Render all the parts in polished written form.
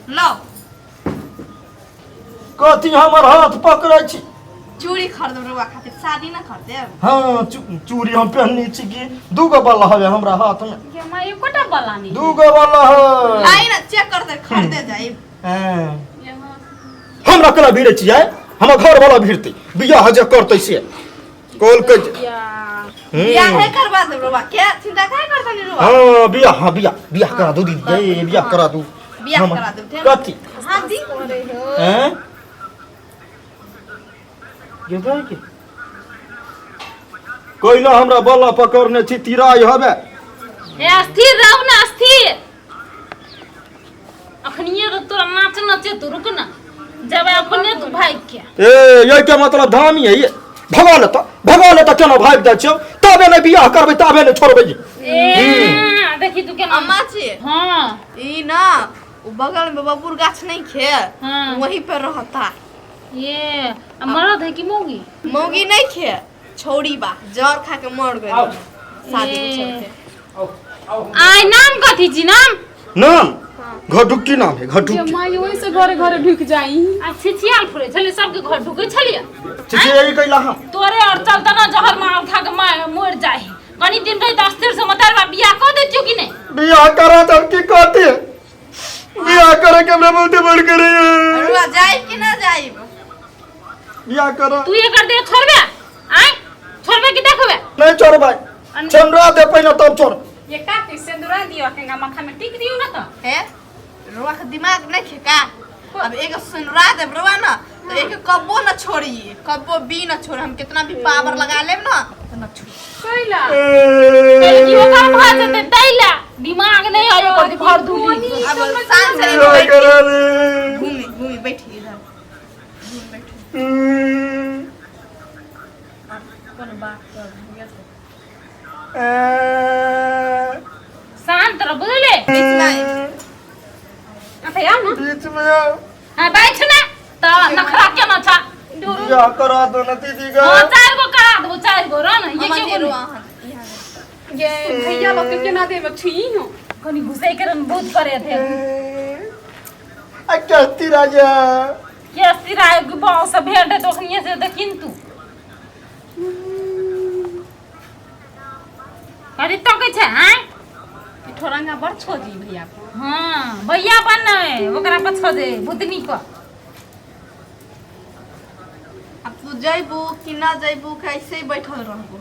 लो कथी हमर हाथ पकड़ै छी चूड़ी खरीद रुआ खातिर शादी ना कर दे हाँ चूड़ी हम पहननी छी कि दूगो वाला हवे हमरा हाथ में ये मां ये कोटा वाला नहीं दूगो वाला है लाई ना चेक कर दे खरीदे जाई हाँ यहाँ हमरा कला भीड़े छियै हमर घर वाला भीड़ते बियाह जे करतै से कॉल के या बियाह है करवा दे रुआ क्या चिंता काहे करता नहीं रुआ हाँ बियाह करा दो दीदी ए बियाह करा दो बियाह करा दे कथी हां दी हैं ये भाई के कोई ना हमरा बल्ला पकड़ने छी तिराई हबे ए अस्थिर रहो ना अस्थिर अखनिए रो तोरा नाच नचे तो रुक ना जब अपने तू भाग के ए ये के मतलब धामी है ये भगवान तो केना भाग जा छियो तबे ने बियाह करबै तबे ने छोड़बै ए देखी तू केना अम्मा छी हां ई ना वो बगल में बबूर गाछ नहीं खे हाँ। वहीं पे रहता ये मरद है कि मौगी मौगी नहीं खे छोड़ी बा जर खा के मर गई शादी के चलते आय नाम कथी छी नाम नाम घटुक्की नाम है घटुक्की माई ओइ से घरे घरे ढुक जाई आ छिछियाल फुरे छले सबके घर ढुकै छलिया छिछे यही कैला हम तोरे और चलता ना जहर मार खा के मर जाए कनी दिन रही 10 दिन से मतरवा बियाह कर देतियो कि नहीं बियाह करा तब की कहते बियाह करे के हमरा बहुत बड़ करे रुआ जाई कि ना जाई बियाह करा तू ये कर दे छोड़बे आय छोड़बे कि देखबे नहीं छोड़ भाई चंद्रा दे पहिने तब छोड़ ये काटी सिंदूरा दियो केगा मक्खा में टिक दियो ना तो है रुआ के दिमाग नहीं खे का अब एक सुनरा दे रुआ ना तो एक कब्बो ना छोड़ी कब्बो बी ना छोड़ हम कितना भी पावर लगा लेब ना तो ना छोड़ कैला पहले की ओका भाज दे दैला दिमाग नहीं आयो कर भर दूली अब शान से घूमी बैठी इधर घूम बैठी कौन बात कर शांत रह बुझले बीच में अबे यार ना बीच में आओ हां बैठ ना तो नखरा के ना छा बियाह करा दो ना दीदी का हां 4 गो करा दो 4 गो रन ये अम्मा के जी बोल रुआ ये भैया लोग के ना देव छी हो कनी घुसे करन बहुत करे थे अकस्ती राजा के सिराय बाव से भेंट तो खनिए से देखिन तू अरे तो के छै हैं ठोरंगा बड़ छोड़ी भैया को हां भैया बन ओकरा पर छ दे भूतनी को अब तू जइबू कि ना जइबू कैसे ही बैठल रहबू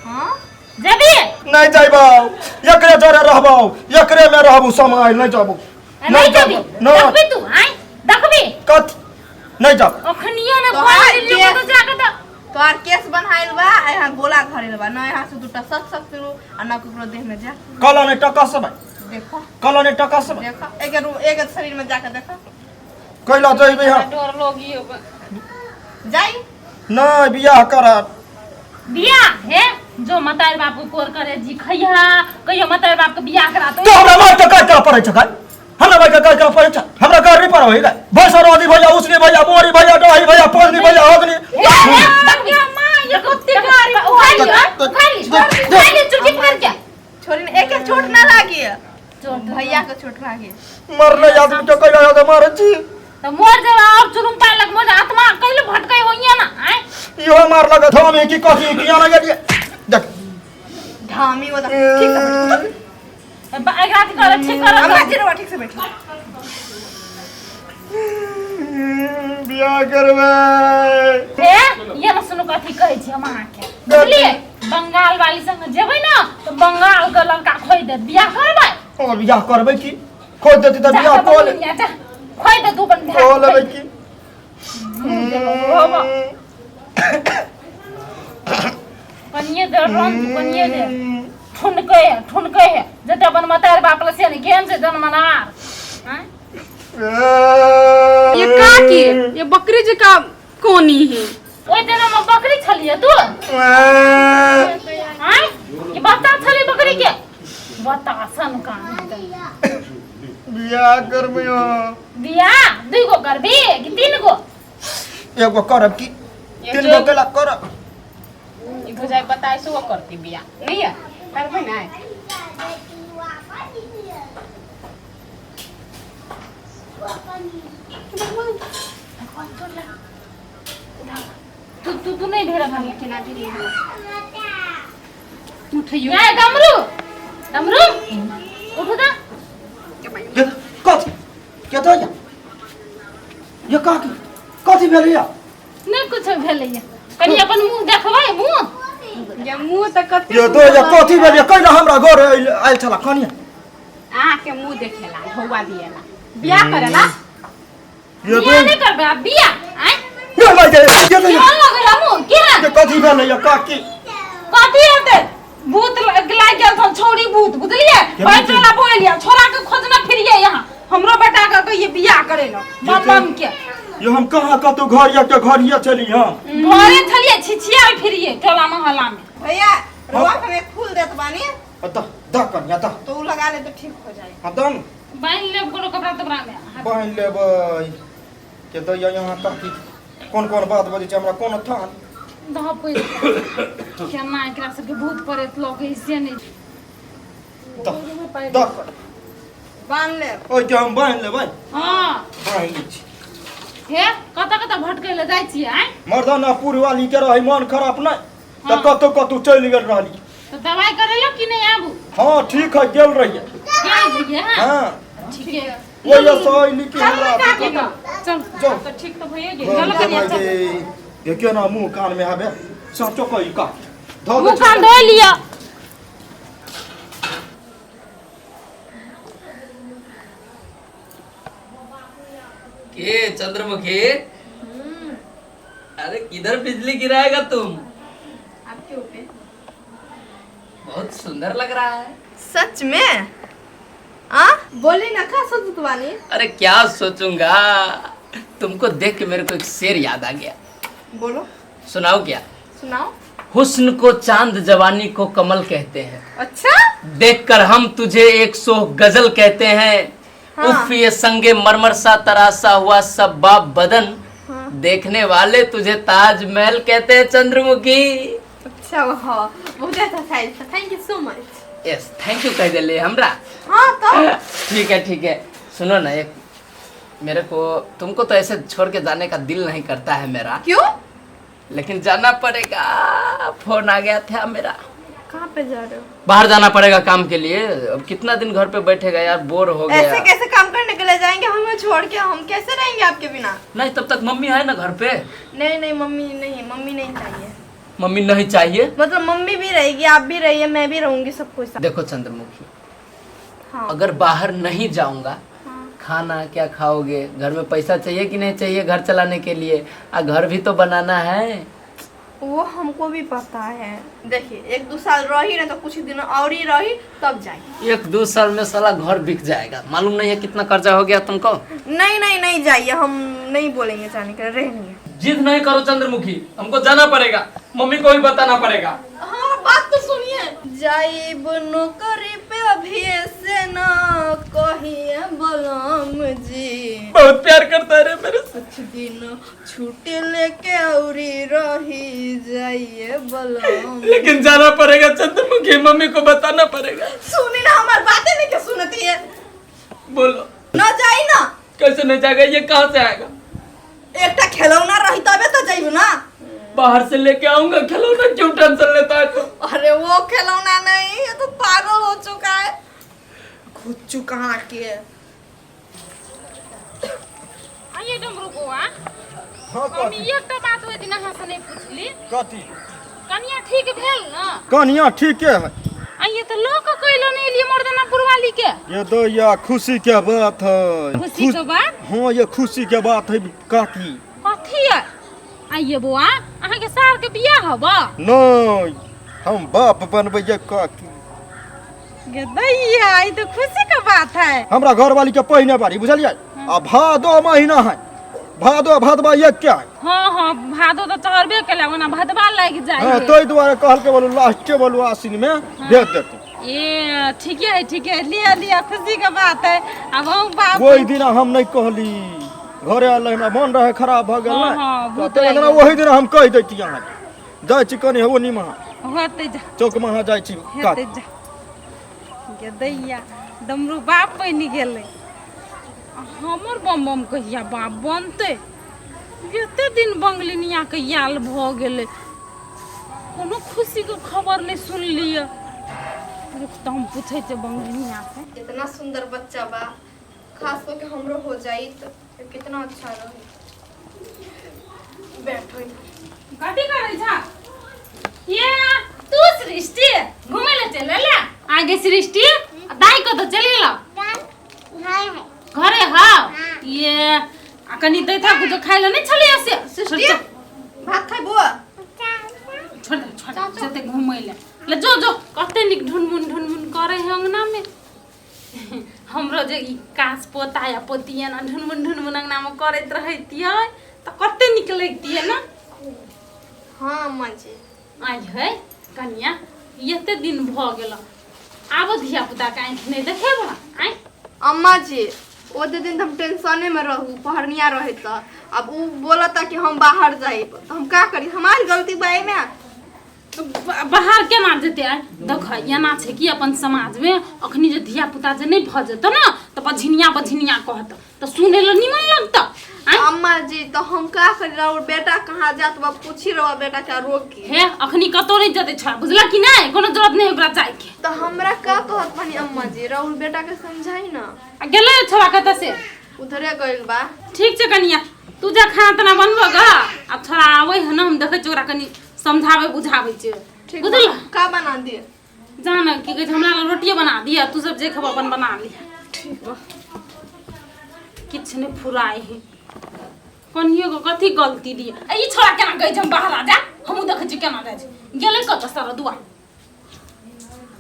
हां जबी नहीं जाइबो एकरे जरे रहबो एकरे में रहबो समय नहीं जाबो नहीं जबी ना देखबी तू हैं देखबी कत नहीं जा अखनिया ना तो बाहर हाय लियो के- तो जाके तो तोर केस बनाइल बा यहाँ गोला धरेल बा ना यहाँ से दूटा सच करू आ ना ककरो देह में जा कला ने टका से भाई देखो कला ने टका से देखो एक शरीर में जाके देखो कैला जइबे हम डर लोगी हो जाई नहीं बियाह करा बिया है जो मतार बाप को कोर करे जी खैया कहियो मतार बाप के बियाह करा तो हमरा मार के काट कर पड़े छ का हमरा भाई के काट कर पड़े छ हमरा घर नहीं पर होइगा भैसरवादी भैया उसने भैया मोरी भैया डोही भैया पोलनी भैया होगनी छोरी ने एक चोट ना लागी भैया के चोट लागी मरले आदमी के कैला है मारे छी तो मोर जब और चुरुम पाए लग मोर आत्मा कइले भटकै होइया ना हैं यो मार लगा था में की कथी किया ना गेलिए देख धामी वो ठीक से बैठ एक रात कर ठीक कर अम्मा जी रवा ठीक से बैठ बियाह करबे ए ये न सुनो कथी कहै छी हम अहाँ के बुझलिए बंगाल वाली संग जेबै ना तो बंगाल के लड़का खोइ दे बियाह करबै ओ बियाह करबे की खोज देती त बियाह कोल खोइ दे तू बन कोल लेबे की कनिए दे रंग कनिए दे ठुनकै है जते अपन मतार बाप ले से ने केन से जन्मनार हैं ये काकी ये बकरी जी का कोनी है ओइ दिन में बकरी छलिए तू हैं ये बता छली बकरी के बता सन का बियाह करबे बियाह दुई गो करबी कि तीन गो एगो करब की तीन गो केला करब ये भजाई बताए सो करती बिया नहीं है करबे ना तू नहीं ढेरा भाई केना गिरी उठियो ए डमरू डमरू उठ दा ये कथी के तो ये कथी भेलै या नहीं कुछ भेलैया कनी अपन मुंह देखबै मुंह ये मुंह त कते ये तो ये कथी भेलै कैला हमरा घर आइल छला कनिया आ के मुंह देखेला ढौवा दिएला बियाह करेला ये तो बियाह नहीं करबे अब बियाह आय ये लगे ये केहन लगैला मुंह केहन ये कथी भेलै या काकी कथी हेतै भूत लाग गेल छन छौरी भूत बुझलिए बैठला बोलिया छोरा के खोजना फिरिए यहाँ हमरो बेटा के कहिए बियाह करेलो बम के ये हम कहाँ कतौ घर या के घरिया चली हम घरे छलिए छिछिया फिरिए टोला मोहल्ला में भैया रोआ के एक फूल देत बानी दा कनिया दा तो उ लगा ले तो ठीक हो जाए हां दन बांध ले कोनो कपड़ा तपड़ा में बांध लेबै के तो यहाँ काकी कोन बात बजे छै हमरा कोन थान दह पैसा केना एकरा सबके भूत प्रेत लगे से नहीं दा बांध ले ओइ के हम बांध लेबै हां बांध लै छी हे कत भटकै ले जाय छी आय मर्दाना पुरवाली के रही मन खराब नहीं तो कतौ चल गेल रहली तो दवाई करेलो कि नहीं आबू हाँ ठीक है गेल रहिए गेल रहिए हाँ ठीक है वो ये सही के हमरा चल जाओ तो ठीक तो भइए गेल चलो करिया चल ये क्यों ना मुंह कान में आवे साचो कही का धो मुंह कान धो लिया के चंद्रमुखी अरे किधर बिजली गिराएगा तुम आपके ऊपर बहुत सुंदर लग रहा है। सच में आ बोली ना का सोचत बानी अरे क्या सोचूंगा, तुमको देख के मेरे को एक शेर याद आ गया। बोलो सुनाओ क्या? सुनाओ। हुस्न को चांद जवानी को कमल कहते हैं, अच्छा देखकर हम तुझे 100 गजल कहते हैं। हाँ। उफ ये संगे मरमर सा तरासा हुआ सब बाप बदन, हाँ। देखने वाले तुझे ताजमहल कहते हैं चंद्रमुखी। अच्छा वाह बहुत अच्छा था, thank you so much. Yes thank you कह दे ले हमरा। हाँ तो ठीक है सुनो ना, एक मेरे को तुमको तो ऐसे छोड़ के जाने का दिल नहीं करता है मेरा, क्यों? लेकिन जाना पड़ेगा, फोन आ गया था मेरा। कहाँ पे जा रहे हो? बाहर जाना पड़ेगा काम के लिए। अब कितना दिन घर पे बैठेगा यार, बोर हो गया। ऐसे कैसे काम करने के लिए जाएंगे हमें छोड़ के? हम कैसे रहेंगे आपके बिना? नहीं तब तक मम्मी है ना घर पे। नहीं मम्मी नहीं चाहिए। मम्मी नहीं चाहिए मतलब मम्मी भी रहेगी, आप भी रहिए, मैं भी रहूंगी, सब कुछ। देखो चंद्रमुखी, हाँ। अगर बाहर नहीं जाऊंगा, हाँ। खाना क्या खाओगे? घर में पैसा चाहिए कि नहीं चाहिए घर चलाने के लिए? घर भी तो बनाना है। वो हमको भी पता है। देखिए 1-2 साल रही ना तो कुछ दिन और ही रही तब जाएगी। 1-2 साल में साला घर बिक जाएगा, मालूम नहीं है कितना कर्जा हो गया तुमको। नहीं जाइए, हम नहीं बोलेंगे जाने के लिए, रहने। जिद नहीं करो चंद्रमुखी, हमको जाना पड़ेगा, मम्मी को भी बताना पड़ेगा। हाँ बात तो सुनिए। जाइब नौकरी पे अभी से ना कहिए बलम जी, बहुत प्यार करता है रे मेरे से। कुछ दिन छुट्टी लेके औरी रही जाइए बलम। लेकिन जाना पड़ेगा चंद्रमुखी, मम्मी को बताना पड़ेगा। सुनी ना हमारी बातें नहीं क्या सुनती है? बोलो ना जाई ना। कैसे नहीं जाएगा? ये कहाँ से आएगा? एकटा खिलौना रही तबे तो जाइब ना। बाहर से लेके आऊंगा खिलौना, क्यों टेंशन लेता है तू? अरे वो खिलौना नहीं, ये तो पागल हो चुका है, खुद चुका के। आइए डमरू बुआ, हाँ हम एकटा बात होय दिन अहाँ से नहीं पूछली, कथी कनिया ठीक भेल ना? कनिया ठीके है। आइए तो लोग कइलो नहीं लिए मर्दानापुर वाली के। ये तो या खुशी के बात है। खुशी के बात? हाँ ये खुशी के बात है काकी। कथी है? आइए बुआ, अहाँ के सार के बियाह हबा? नहीं हम बाप बनबै ये काकी। गे दैया, ई तो खुशी के बात है। हमरा घर वाली के पहिने बारी बुझलिए। आ भादो महीना है, भादो भदवा एक क्या है। हाँ भादो तो चढ़बे केला, ओना भदवा लग जाए। हाँ तो द्वारा कहल के बोलू लास्ट के बोलू आसिन में भेज देते। ये ठीक है लिया खुशी के बात है। अब हम बाप कोई दिन हम नहीं कहली, घरे आल हमरा मन रहे खराब भ गेल हाँ, ना, भूत तो लग एकरा वही दिन हम कह देती यहाँ जाय छी कनी हो निमा होते जा चौक में जाय छी हेते जा। गे दैया, डमरू बाप बनि गेलै। हमर बम बम कहिया बाप बनते एते दिन बंगलिनिया के याल भ गेले कोनो खुशी के खबर नहीं सुनलिए तो हम पूछे छे बंगलिनिया से इतना सुंदर बच्चा बा खास करके हमरो हो जाई तो कितना अच्छा रही। बैठो कथी करे छा ये तू सृष्टि घूमे ले चले ले आगे सृष्टि दाई को तो चले ला घरे हां ये कनी दे था कुछ खाइ ले नहीं छलिए से सृष्टि भात खाइ बुआ छोड़ जते घूमे ले जो जो कते निक ढुनमुन करे है अंगना में हमरो जे ई कास पोता या पोतिया ना ढुनमुन अंगना में करत रहतिए त कते निक लगतिए ना। हां अम्मा जी आई है कन्या एते दिन भ गेल आब धिया पुता के आंख नहीं देखे बा आई अम्मा जी ओ दिन हम टेंशने में रहू पहरनिया रहे त अब उ बोलता कि हम बाहर जाई तो हम का करी हमारी गलती बा में बाहर के ना जेते देख एना छै कि अपन समाज में अखनी जे धिया पुता जे नहीं भ जेत ना त बझिनिया कहत त सुने ल निमन लगत। अम्मा जी तो हम का करी और बेटा कहाँ जात बा पूछी रहो बेटा क्या रोग की हे अखनी कतो नहीं जते छ बुझला कि नहीं कोनो जरूरत नहीं ओकरा जाय के तो हमरा का कहत बनी अम्मा जी राहुल बेटा के समझाई ना गेले छोरा कत से उधरे गइल बा। ठीक छै कनिया तू जा खाना तना बनबो ग अब छोरा आवे है ना हम देखे छ ओकरा कनी समझावे बुझावे छ बुझल का बना दिए जान की कहे हमरा ला रोटिए बना दिया तू सब जे खब अपन बना लिया ठीक बा किछ ने फुराए है कनियो को कथी गलती दिए ई छोरा केना गई हम बाहर आ जा हम देखे छी केना जाय छी गेले कत सारा दुआ